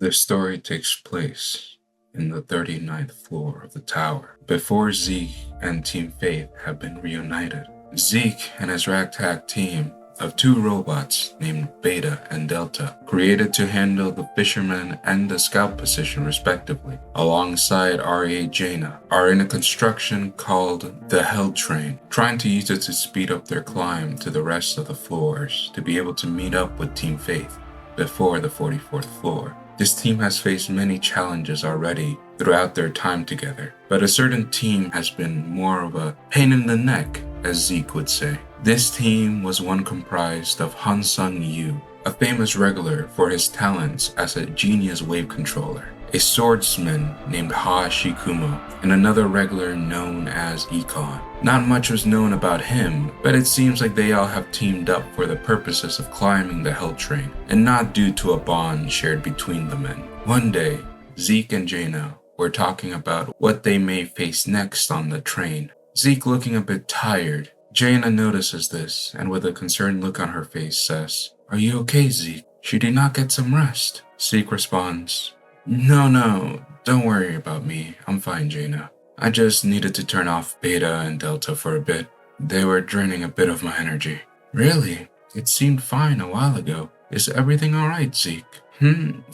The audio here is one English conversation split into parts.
This story takes place in the 39th floor of the tower, before Zeke and Team Faith have been reunited. Zeke and his ragtag team of two robots named Beta and Delta, created to handle the fisherman and the scout position respectively, alongside RA Jana, are in a construction called the Hell Train, trying to use it to speed up their climb to the rest of the floors to be able to meet up with Team Faith before the 44th floor. This team has faced many challenges already throughout their time together, but a certain team has been more of a pain in the neck, as Zeke would say. This team was one comprised of Hansung Yu, a famous regular for his talents as a genius wave controller, a swordsman named Ha Shikumo, and another regular known as Econ. Not much was known about him, but it seems like they all have teamed up for the purposes of climbing the Hell Train, and not due to a bond shared between the men. One day, Zeke and Jana were talking about what they may face next on the train. Zeke looking a bit tired. Jana notices this, and with a concerned look on her face says, "Are you okay, Zeke? Should you not get some rest?" Zeke responds, No, don't worry about me. I'm fine, Jana. I just needed to turn off Beta and Delta for a bit. They were draining a bit of my energy." "Really? It seemed fine a while ago. Is everything alright, Zeke?"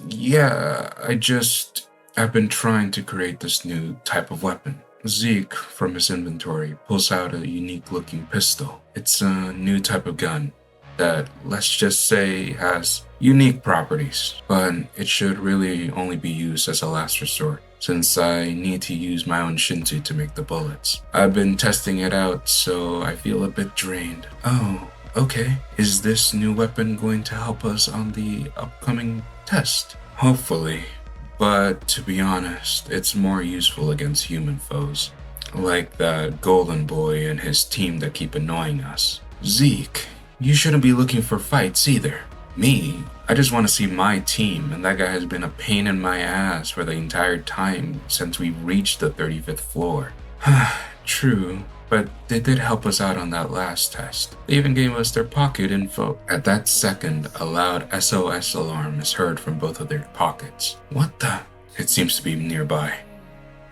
Yeah, I've been trying to create this new type of weapon." Zeke, from his inventory, pulls out a unique-looking pistol. It's a new type of gun that, let's just say, has unique properties, but it should really only be used as a last resort, since I need to use my own Shinzu to make the bullets. I've been testing it out, so I feel a bit drained. "Oh, okay. Is this new weapon going to help us on the upcoming test?" "Hopefully. But to be honest, it's more useful against human foes, like that golden boy and his team that keep annoying us." "Zeke, you shouldn't be looking for fights either." "Me? I just want to see my team, and that guy has been a pain in my ass for the entire time since we reached the 35th floor." "True, but they did help us out on that last test. They even gave us their pocket info." At that second, a loud SOS alarm is heard from both of their pockets. "What the?" "It seems to be nearby.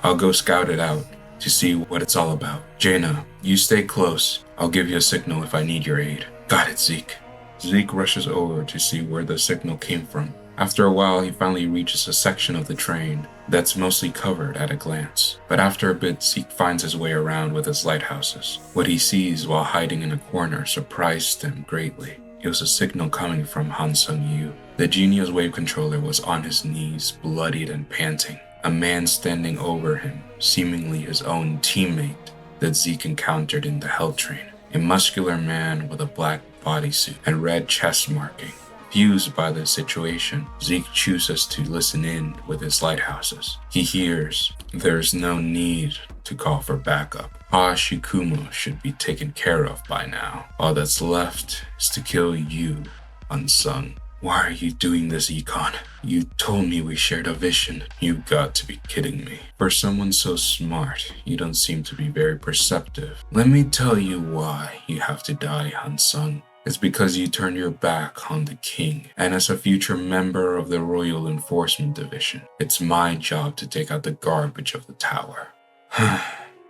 I'll go scout it out to see what it's all about. Jana, you stay close. I'll give you a signal if I need your aid." "Got it, Zeke." Zeke rushes over to see where the signal came from. After a while, he finally reaches a section of the train that's mostly covered at a glance. But after a bit, Zeke finds his way around with his lighthouses. What he sees while hiding in a corner surprised him greatly. It was a signal coming from Hansung Yu. The genius wave controller was on his knees, bloodied and panting. A man standing over him, seemingly his own teammate that Zeke encountered in the Hell Train. A muscular man with a black bodysuit and red chest marking. Confused by the situation, Zeke chooses to listen in with his lighthouses. He hears, "There's no need to call for backup. Ha Shikumo should be taken care of by now. All that's left is to kill you, Unsung." "Why are you doing this, Econ? You told me we shared a vision." "You've got to be kidding me. For someone so smart, you don't seem to be very perceptive. Let me tell you why you have to die, Hansung. It's because you turned your back on the king, and as a future member of the Royal Enforcement Division, it's my job to take out the garbage of the tower."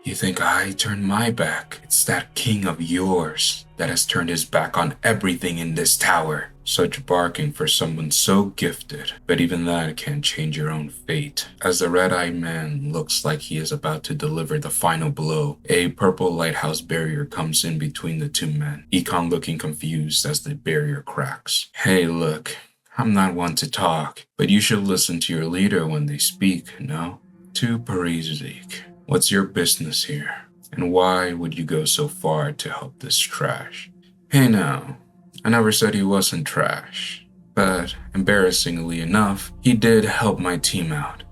"You think I turned my back? It's that king of yours that has turned his back on everything in this tower." Such barking for someone so gifted, but even that can't change your own fate. As the red-eyed man looks like he is about to deliver the final blow, a purple lighthouse barrier comes in between the two men, Econ looking confused as the barrier cracks. "Hey, look, I'm not one to talk, but you should listen to your leader when they speak, no? To Perie Zeke, what's your business here? And why would you go so far to help this trash?" "Hey now, I never said he wasn't trash, but embarrassingly enough, he did help my team out,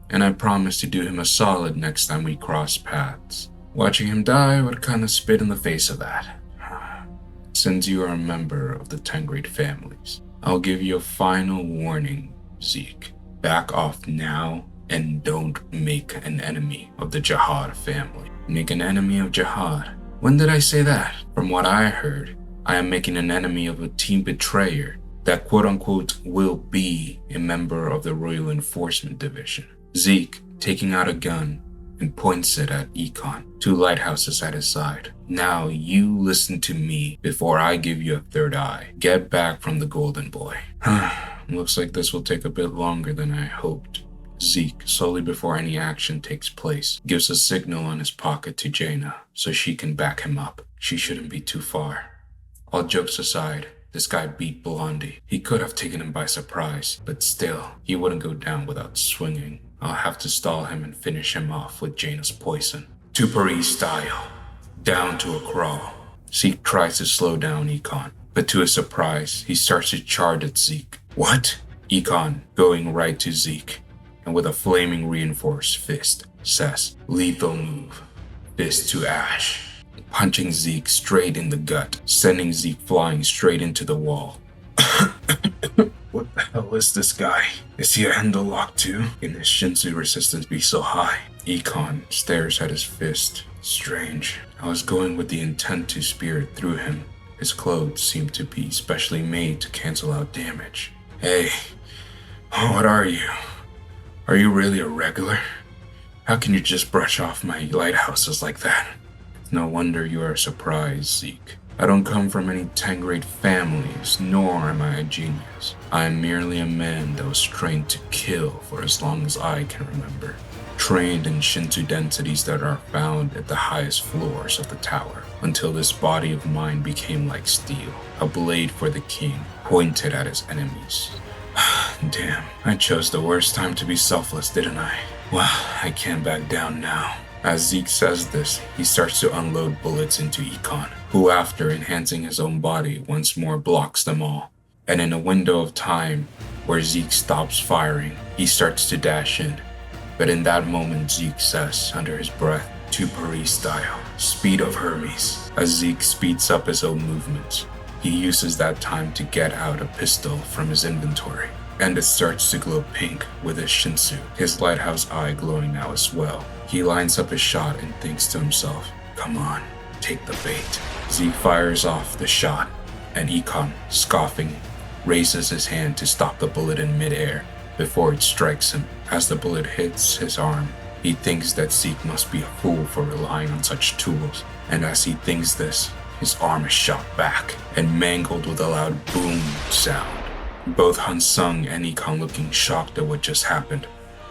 and I promised to do him a solid next time we cross paths. Watching him die would kind of spit in the face of that. Since you are a member of the 10 great families, I'll give you a final warning, Zeke. Back off now and don't make an enemy of the Jihad family." "Make an enemy of Jihad? When did I say that?" "From what I heard, I am making an enemy of a team betrayer that quote-unquote will be a member of the Royal Enforcement Division. Zeke, taking out a gun, and points it at Econ, 2 lighthouses at his side. Now you listen to me before I give you a third eye. Get back from the golden boy. Looks like this will take a bit longer than I hoped. Zeke, slowly before any action takes place, gives a signal on his pocket to Jana so she can back him up. She shouldn't be too far. All jokes aside, this guy beat Blondie. He could have taken him by surprise, but still, he wouldn't go down without swinging. I'll have to stall him and finish him off with Jana's poison. To Perie style. Down to a crawl. Zeke tries to slow down Econ, but to his surprise, he starts to charge at Zeke. What? Econ, going right to Zeke, and with a flaming reinforced fist, says, lethal move. Fist to ash. Punching Zeke straight in the gut, sending Zeke flying straight into the wall. What the hell is this guy? Is he a handle lock too? Can his Shinsu resistance be so high? Econ stares at his fist. Strange. I was going with the intent to spear it through him. His clothes seem to be specially made to cancel out damage. Hey, what are you? Are you really a regular? How can you just brush off my lighthouses like that? No wonder you are surprised, Zeke. I don't come from any 10th-grade families, nor am I a genius. I am merely a man that was trained to kill for as long as I can remember. Trained in Shinto densities that are found at the highest floors of the tower, until this body of mine became like steel, a blade for the king, pointed at his enemies. Damn, I chose the worst time to be selfless, didn't I? Well, I can't back down now. As Zeke says this, he starts to unload bullets into Econ, who after enhancing his own body once more blocks them all. And in a window of time where Zeke stops firing, he starts to dash in. But in that moment, Zeke says under his breath, to Perie style, speed of Hermes. As Zeke speeds up his own movements, he uses that time to get out a pistol from his inventory. And it starts to glow pink with his Shinsu, his lighthouse eye glowing now as well. He lines up his shot and thinks to himself, come on, take the bait. Zeke fires off the shot, and Econ, scoffing, raises his hand to stop the bullet in midair before it strikes him. As the bullet hits his arm, he thinks that Zeke must be a fool for relying on such tools, and as he thinks this, his arm is shot back and mangled with a loud boom sound. Both Hansung and Econ looking shocked at what just happened.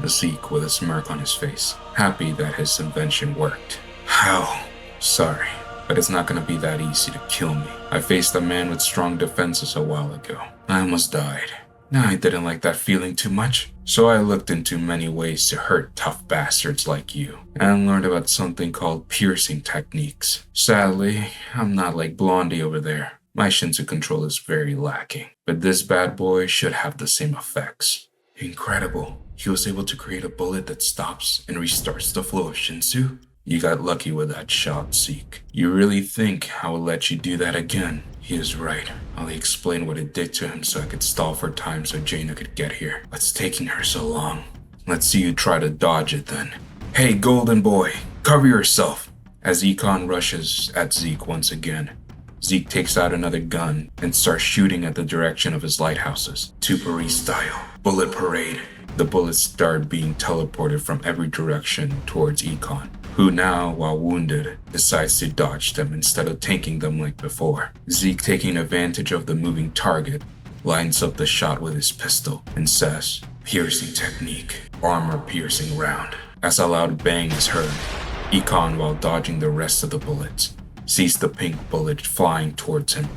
Zeke with a smirk on his face, happy that his invention worked. How? Sorry, but it's not gonna be that easy to kill me. I faced a man with strong defenses a while ago. I almost died. I didn't like that feeling too much, so I looked into many ways to hurt tough bastards like you, and learned about something called piercing techniques. Sadly, I'm not like Blondie over there. My Shinsu control is very lacking, but this bad boy should have the same effects. Incredible. He was able to create a bullet that stops and restarts the flow of Shinsu? You got lucky with that shot, Zeke. You really think I will let you do that again? He is right. I'll explain what it did to him so I could stall for time so Jana could get here. What's taking her so long? Let's see you try to dodge it then. Hey, golden boy, cover yourself. As Econ rushes at Zeke once again, Zeke takes out another gun and starts shooting at the direction of his lighthouses. To Perie style. Bullet parade. The bullets start being teleported from every direction towards Econ, who now, while wounded, decides to dodge them instead of tanking them like before. Zeke, taking advantage of the moving target, lines up the shot with his pistol and says, piercing technique, armor-piercing round. As a loud bang is heard, Econ, while dodging the rest of the bullets, sees the pink bullet flying towards him.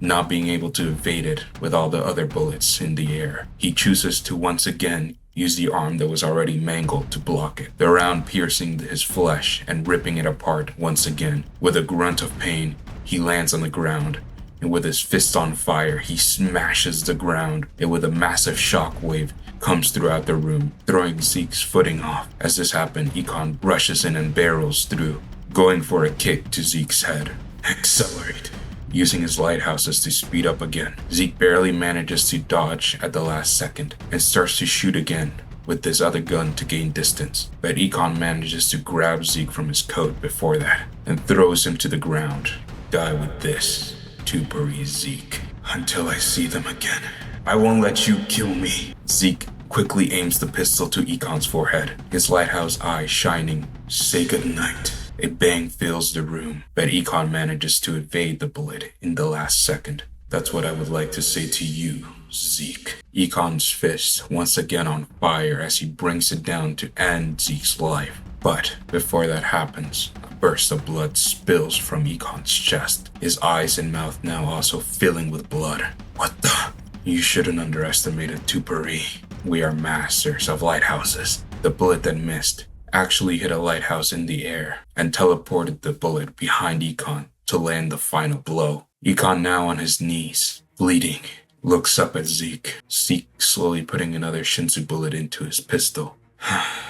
Not being able to evade it with all the other bullets in the air, he chooses to once again use the arm that was already mangled to block it, the round piercing his flesh and ripping it apart once again. With a grunt of pain, he lands on the ground, and with his fist on fire, he smashes the ground, and with a massive shockwave comes throughout the room, throwing Zeke's footing off. As this happens, Econ rushes in and barrels through, going for a kick to Zeke's head. Accelerate. Using his lighthouses to speed up again, Zeke barely manages to dodge at the last second and starts to shoot again with his other gun to gain distance. But Econ manages to grab Zeke from his coat before that and throws him to the ground. Die with this, to Perie Zeke. until I see them again. I won't let you kill me. Zeke quickly aims the pistol to Ikon's forehead, his lighthouse eye shining. Say goodnight. A bang fills the room, but Ikon manages to evade the bullet in the last second. That's what I would like to say to you, Zeke. Ikon's fist once again on fire as he brings it down to end Zeke's life. But before that happens, a burst of blood spills from Ikon's chest, his eyes and mouth now also filling with blood. What the? You shouldn't underestimate it too, Perie. We are masters of lighthouses. The bullet that missed actually hit a lighthouse in the air and teleported the bullet behind Ikon to land the final blow. Ikon, now on his knees, bleeding, looks up at Zeke. Zeke slowly putting another Shinsu bullet into his pistol.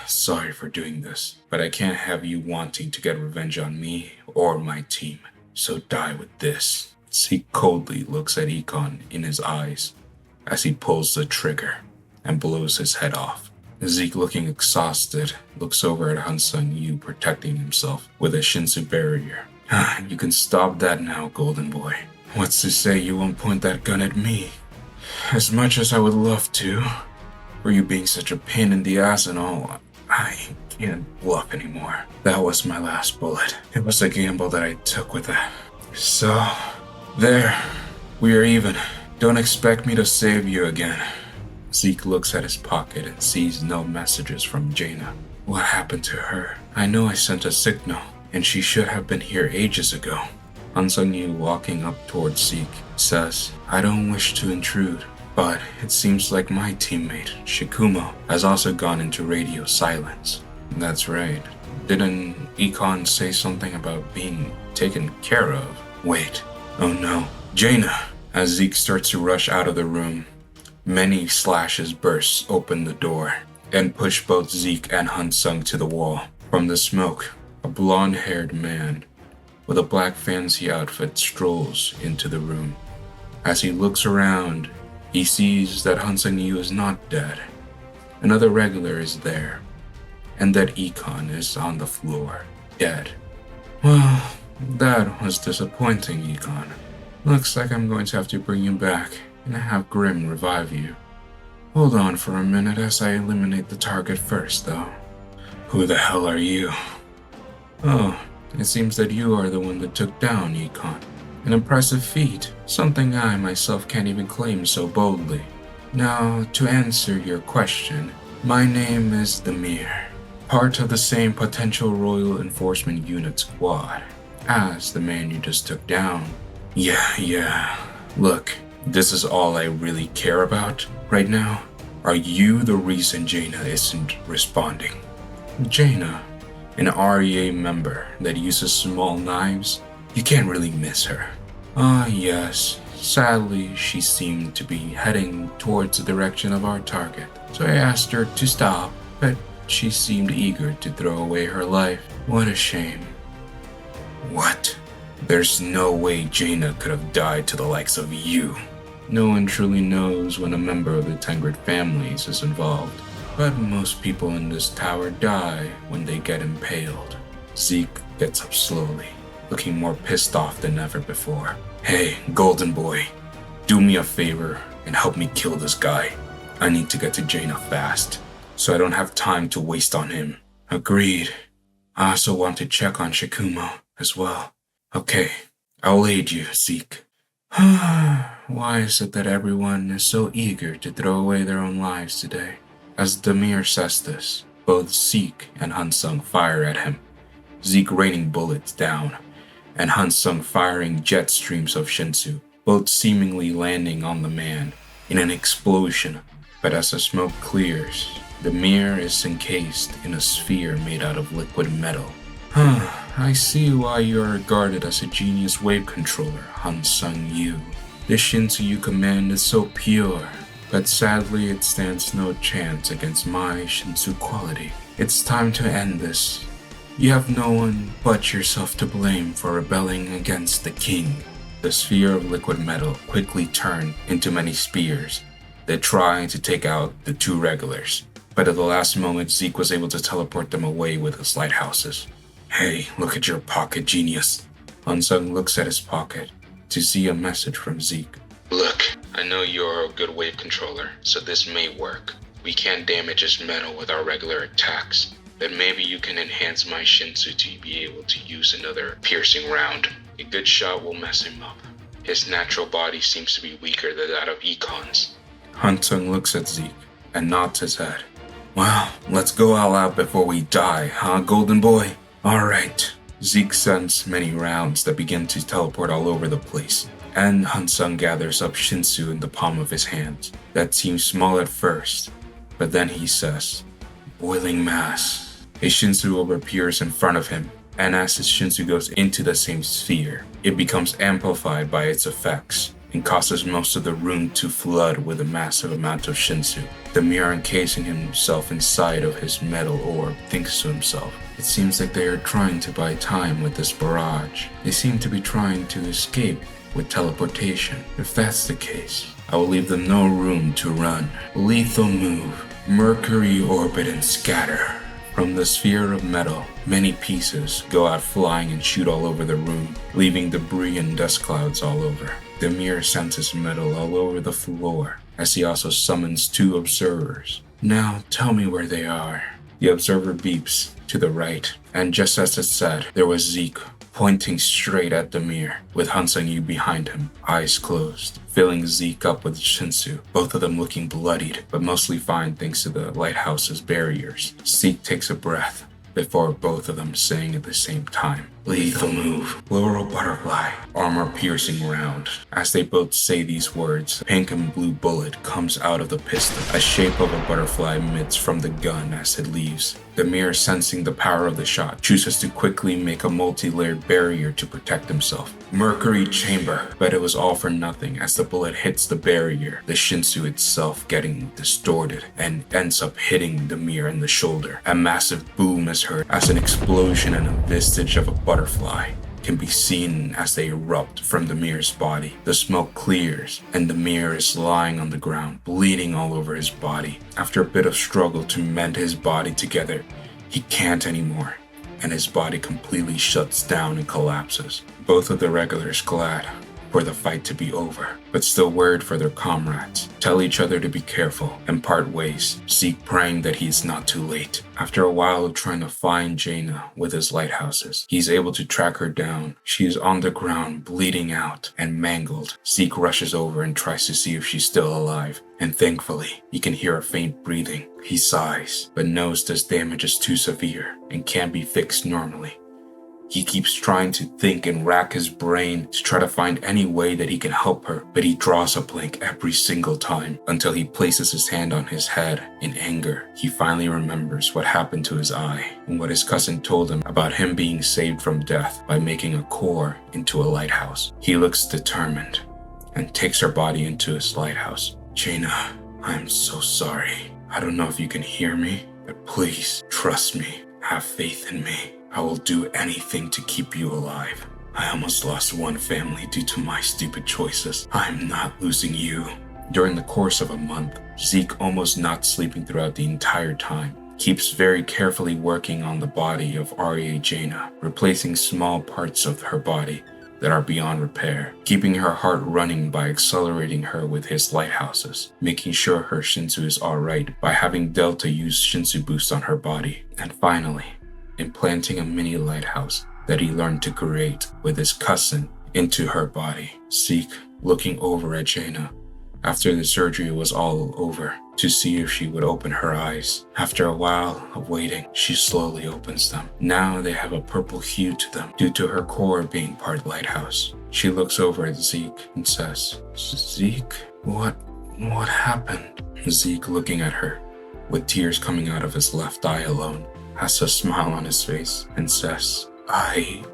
Sorry for doing this, but I can't have you wanting to get revenge on me or my team. So die with this. Zeke coldly looks at Ikon in his eyes as he pulls the trigger and blows his head off. Zeke, looking exhausted, looks over at Hansung Yu protecting himself with a Shinsu barrier. You can stop that now, golden boy. What's to say you won't point that gun at me? As much as I would love to, for you being such a pain in the ass and all, I can't bluff anymore. That was my last bullet. It was a gamble that I took with that. So, there. We are even. Don't expect me to save you again. Zeke looks at his pocket and sees no messages from Jana. What happened to her? I know I sent a signal, and she should have been here ages ago. Hansung Yu, walking up towards Zeke, says, I don't wish to intrude, but it seems like my teammate, Shikumo, has also gone into radio silence. That's right. Didn't Ikon say something about being taken care of? Wait. Oh no. Jana! As Zeke starts to rush out of the room, many slashes burst open the door and push both Zeke and Hansung to the wall. From the smoke, a blonde-haired man with a black fancy outfit strolls into the room. As he looks around, he sees that Hansung Yu is not dead. Another regular is there, and that Ikon is on the floor, dead. Well, that was disappointing, Ikon. Looks like I'm going to have to bring you back and have Grim revive you. Hold on for a minute as I eliminate the target first, though. Who the hell are you? Oh, it seems that you are the one that took down Ikon. An impressive feat, something I myself can't even claim so boldly. Now, to answer your question, my name is Demir, part of the same potential Royal Enforcement Unit squad as the man you just took down. Yeah. Look, this is all I really care about right now. Are you the reason Jana isn't responding? Jana, an REA member that uses small knives? You can't really miss her. Yes. Sadly, she seemed to be heading towards the direction of our target. So I asked her to stop, but she seemed eager to throw away her life. What a shame. What? There's no way Jana could have died to the likes of you. No one truly knows when a member of the Tengrid families is involved, but most people in this tower die when they get impaled. Zeke gets up slowly, looking more pissed off than ever before. Hey, golden boy, do me a favor and help me kill this guy. I need to get to Jana fast, so I don't have time to waste on him. Agreed. I also want to check on Shikumo as well. Okay, I'll aid you, Zeke. Why is it that everyone is so eager to throw away their own lives today? As Demir says this, both Zeke and Hansung fire at him, Zeke raining bullets down, and Hansung firing jet streams of Shinsu, both seemingly landing on the man in an explosion. But as the smoke clears, Demir is encased in a sphere made out of liquid metal. I see why you are regarded as a genius wave controller, Hansung Yu. The Shinsu you command is so pure, but sadly it stands no chance against my Shinsu quality. It's time to end this. You have no one but yourself to blame for rebelling against the king. The sphere of liquid metal quickly turned into many spears that tried to take out the two regulars. But at the last moment, Zeke was able to teleport them away with his lighthouses. Hey, look at your pocket, genius. Hansung looks at his pocket to see a message from Zeke. Look, I know you're a good wave controller, so this may work. We can't damage his metal with our regular attacks, but maybe you can enhance my Shinsu to be able to use another piercing round. A good shot will mess him up. His natural body seems to be weaker than that of Econ's. Hansung looks at Zeke and nods his head. Well, let's go all out before we die, huh, golden boy? Alright. Zeke sends many rounds that begin to teleport all over the place, and Hansung gathers up Shinsu in the palm of his hand. That seems small at first, but then he says, boiling mass. A Shinsu orb appears in front of him, and as his Shinsu goes into the same sphere, it becomes amplified by its effects and causes most of the room to flood with a massive amount of Shinsu. The mirror encasing himself inside of his metal orb thinks to himself, it seems like they are trying to buy time with this barrage. They seem to be trying to escape with teleportation. If that's the case, I will leave them no room to run. Lethal move. Mercury orbit and scatter. From the sphere of metal, many pieces go out flying and shoot all over the room, leaving debris and dust clouds all over. The mirror sends his metal all over the floor, as he also summons 2 observers. Now tell me where they are. The observer beeps to the right, and just as it said, there was Zeke, pointing straight at the mirror, with Hansung Yu behind him, eyes closed, filling Zeke up with Shinsu, both of them looking bloodied, but mostly fine thanks to the lighthouse's barriers. Zeke takes a breath, before both of them saying at the same time, lethal move, floral butterfly, armor-piercing round. As they both say these words, a pink and blue bullet comes out of the pistol. A shape of a butterfly emits from the gun as it leaves. The mirror, sensing the power of the shot, chooses to quickly make a multi-layered barrier to protect himself. Mercury chamber, but it was all for nothing as the bullet hits the barrier, the Shinsu itself getting distorted and ends up hitting the mirror in the shoulder. A massive boom is heard as an explosion and a vestige of a butterfly can be seen as they erupt from the mirror's body. The smoke clears, and the mirror is lying on the ground, bleeding all over his body. After a bit of struggle to mend his body together, he can't anymore, and his body completely shuts down and collapses. Both of the regulars glad for the fight to be over, but still worried for their comrades, tell each other to be careful and part ways, Zeke praying that he's not too late. After a while of trying to find Jana with his lighthouses, he's able to track her down. She is on the ground, bleeding out and mangled. Zeke rushes over and tries to see if she's still alive, and thankfully, he can hear her faint breathing. He sighs, but knows this damage is too severe and can't be fixed normally. He keeps trying to think and rack his brain to try to find any way that he can help her, but he draws a blank every single time until he places his hand on his head in anger. He finally remembers what happened to his eye and what his cousin told him about him being saved from death by making a core into a lighthouse. He looks determined and takes her body into his lighthouse. Jana, I'm so sorry. I don't know if you can hear me, but please trust me. Have faith in me. I will do anything to keep you alive. I almost lost one family due to my stupid choices. I'm not losing you. During the course of a month, Zeke, almost not sleeping throughout the entire time, keeps very carefully working on the body of Aria Jana, replacing small parts of her body that are beyond repair, keeping her heart running by accelerating her with his lighthouses, making sure her Shinsu is alright by having Delta use Shinsu boost on her body, and finally, implanting a mini lighthouse that he learned to create with his cousin into her body. Zeke looking over at Jana after the surgery was all over to see if she would open her eyes. After a while of waiting, she slowly opens them. Now they have a purple hue to them due to her core being part lighthouse. She looks over at Zeke and says, Zeke, what happened? Zeke, looking at her with tears coming out of his left eye alone, has a smile on his face and says, I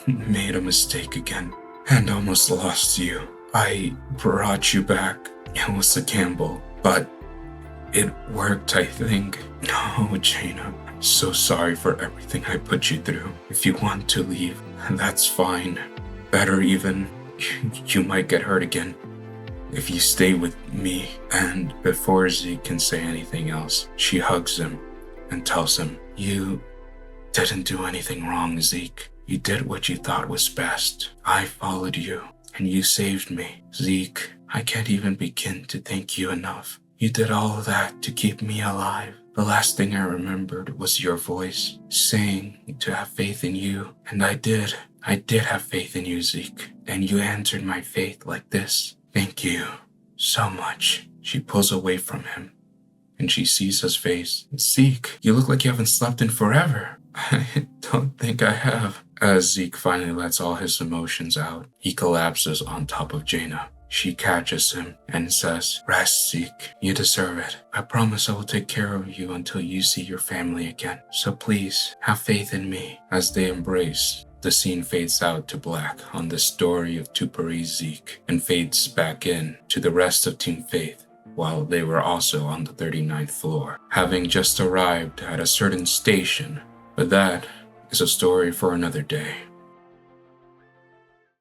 made a mistake again and almost lost you. I brought you back. It was a gamble, but it worked, I think. No, Jana, I'm so sorry for everything I put you through. If you want to leave, that's fine. Better even, you might get hurt again if you stay with me. And before Zeke can say anything else, she hugs him and tells him, you didn't do anything wrong, Zeke. You did what you thought was best. I followed you, and you saved me. Zeke, I can't even begin to thank you enough. You did all of that to keep me alive. The last thing I remembered was your voice, saying to have faith in you, and I did. I did have faith in you, Zeke, and you answered my faith like this. Thank you so much. She pulls away from him, and she sees his face. Zeke, you look like you haven't slept in forever. I don't think I have. As Zeke finally lets all his emotions out, he collapses on top of Jana. She catches him and says, Rest, Zeke. You deserve it. I promise I will take care of you until you see your family again. So please, have faith in me. As they embrace, the scene fades out to black on the story of Perie Zeke and fades back in to the rest of Team Faith, while they were also on the 39th floor, having just arrived at a certain station. But that is a story for another day.